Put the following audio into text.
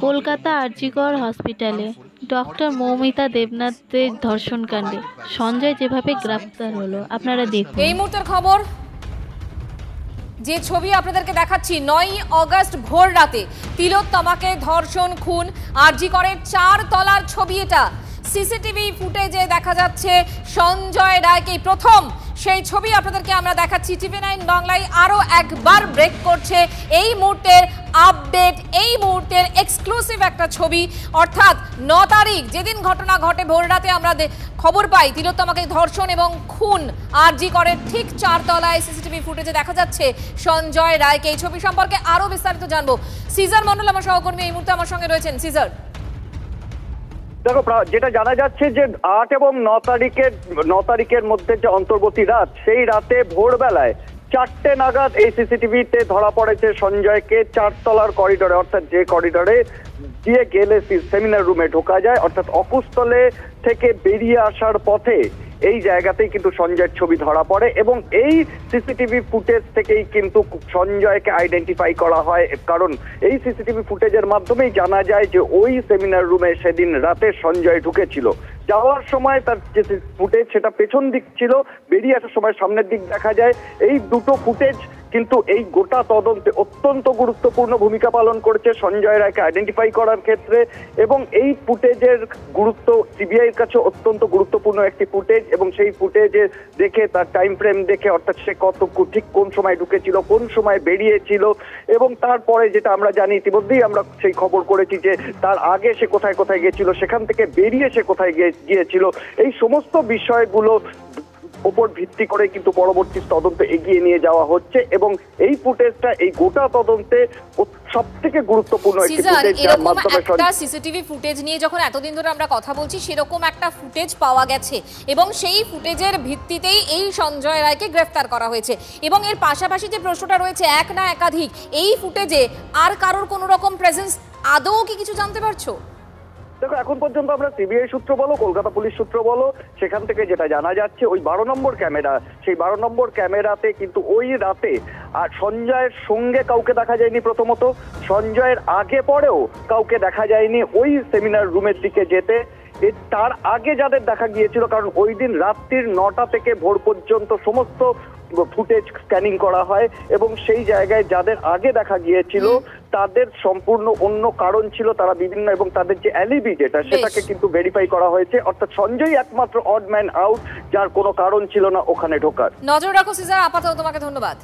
কলকাতা আরজিকর হসপিটালে ডক্টর মৌমিতা দেবনাথের ধর্ষণকাণ্ডে সঞ্জয় যেভাবে গ্রেপ্তার হলো আপনারা দেখুন। এই মুহূর্তের খবর, যে ছবি আপনাদেরকে দেখাচ্ছি, 9 অগস্ট ভোর রাতে তিলোত্তমাকে ধর্ষণ খুন, আরজিকরের 4 তলার ছবি। এটা সিসিটিভি ফুটেজে দেখা যাচ্ছে সঞ্জয় রায়কে প্রথম সেই ছবি আপনাদেরকে আমরা দেখাচ্ছি। TV9 বাংলায় আরো একবার ব্রেক করছে এই মুহূর্তের আপডেট, এই মুহূর্তের এক্সক্লুসিভ একটা ছবি। অর্থাৎ 9 তারিখ যেদিন ঘটনা ঘটে ভোর রাতে আমরা খবর পাই তিলোত্তমাকে ধর্ষণ এবং খুন, আরজিকরের ঠিক 4 তলায় সিসিটিভি ফুটেজে দেখা যাচ্ছে সঞ্জয় রায়কে। এই ছবি সম্পর্কে আরো বিস্তারিত জানবো। সিজার মন্ডল আমার সহকর্মী এই মুহূর্তে আমার সঙ্গে রয়েছেন। সিজার, দেখো, যেটা জানা যাচ্ছে যে 8 এবং 9 তারিখের মধ্যে যে অন্তর্বর্তী রাত, সেই রাতে ভোরবেলায় 4টে নাগাদ এই সিসিটিভিতে ধরা পড়েছে সঞ্জয়কে 4 তলার করিডোরে, অর্থাৎ যে করিডোরে দিয়ে গেলে সেমিনার রুমে ঢোকা যায়, অর্থাৎ অকুস্থলে থেকে বেরিয়ে আসার পথে এই জায়গাতেই কিন্তু সঞ্জয়ের ছবি ধরা পড়ে এবং এই সিসিটিভি ফুটেজ থেকেই কিন্তু সঞ্জয়কে আইডেন্টিফাই করা হয়। কারণ এই সিসিটিভি ফুটেজের মাধ্যমেই জানা যায় যে ওই সেমিনার রুমে সেদিন রাতে সঞ্জয় ঢুকেছিল। যাওয়ার সময় তার যে ফুটেজ সেটা পেছন দিক ছিল, বেরিয়ে আসার সময় সামনের দিক দেখা যায়। এই দুটো ফুটেজ কিন্তু এই গোটা তদন্তে অত্যন্ত গুরুত্বপূর্ণ ভূমিকা পালন করেছে সঞ্জয় রায়কে আইডেন্টিফাই করার ক্ষেত্রে। এবং এই ফুটেজের গুরুত্ব সিবিআইয়ের কাছে অত্যন্ত গুরুত্বপূর্ণ একটি ফুটেজ এবং সেই ফুটেজে দেখে তার টাইম ফ্রেম দেখে, অর্থাৎ সে ঠিক কোন সময় ঢুকেছিল, কোন সময় বেরিয়েছিল এবং তারপরে যেটা আমরা জানি ইতিমধ্যেই আমরা সেই খবর করেছি যে তার আগে সে কোথায় কোথায় গিয়েছিল, সেখান থেকে বেরিয়ে সে কোথায় গিয়েছিল, এই সমস্ত বিষয়গুলো উপর ভিত্তি করে কিন্তু পরবর্তী তদন্ত এগিয়ে নিয়ে যাওয়া হচ্ছে এবং এই ফুটেজটা এই গোটা তদন্তে সবথেকে গুরুত্বপূর্ণ একটি ফুটেজ। এরকম একটা সিসিটিভি ফুটেজ নিয়ে যখন এতদিন ধরে আমরা কথা বলছি, সেরকম একটা ফুটেজ পাওয়া গেছে এবং সেই ফুটেজের ভিত্তিতেই এই সঞ্জয় রায়কে গ্রেফতার করা হয়েছে। এবং এর পাশাপাশি যে প্রশ্নটা রয়েছে, এক না একাধিক, এই ফুটেজে আর কারোর কোনো রকম প্রেজেন্স আদৌ কি কিছু জানতে পারছো? দেখো, এখন পর্যন্ত আমরা সিবিআই সূত্র বলো, কলকাতা পুলিশ সূত্র বলো, সেখান থেকে যেটা জানা যাচ্ছে ওই 12 নম্বর ক্যামেরা, সেই 12 নম্বর ক্যামেরাতে কিন্তু ওই রাতে আর সঞ্জয়ের সঙ্গে কাউকে দেখা যায়নি। প্রথমত সঞ্জয়ের আগে পরেও কাউকে দেখা যায়নি ওই সেমিনার রুমের দিকে যেতে। তার আগে যাদের দেখা গিয়েছিল, কারণ ওই দিন রাত্রির 9টা থেকে ভোর পর্যন্ত সমস্ত ফুটেজ স্ক্যানিং করা হয় এবং সেই জায়গায় যাদের আগে দেখা গিয়েছিল তাদের সম্পূর্ণ অন্য কারণ ছিল, তারা বিভিন্ন এবং তাদের যে অ্যালিবি যেটা সেটাকে কিন্তু ভেরিফাই করা হয়েছে। অর্থাৎ সঞ্জয় একমাত্র অড ম্যান আউট, যার কোনো কারণ ছিল না ওখানে ঢোকার। নজর রাখো সিজার, আপাতত তোমাকে ধন্যবাদ।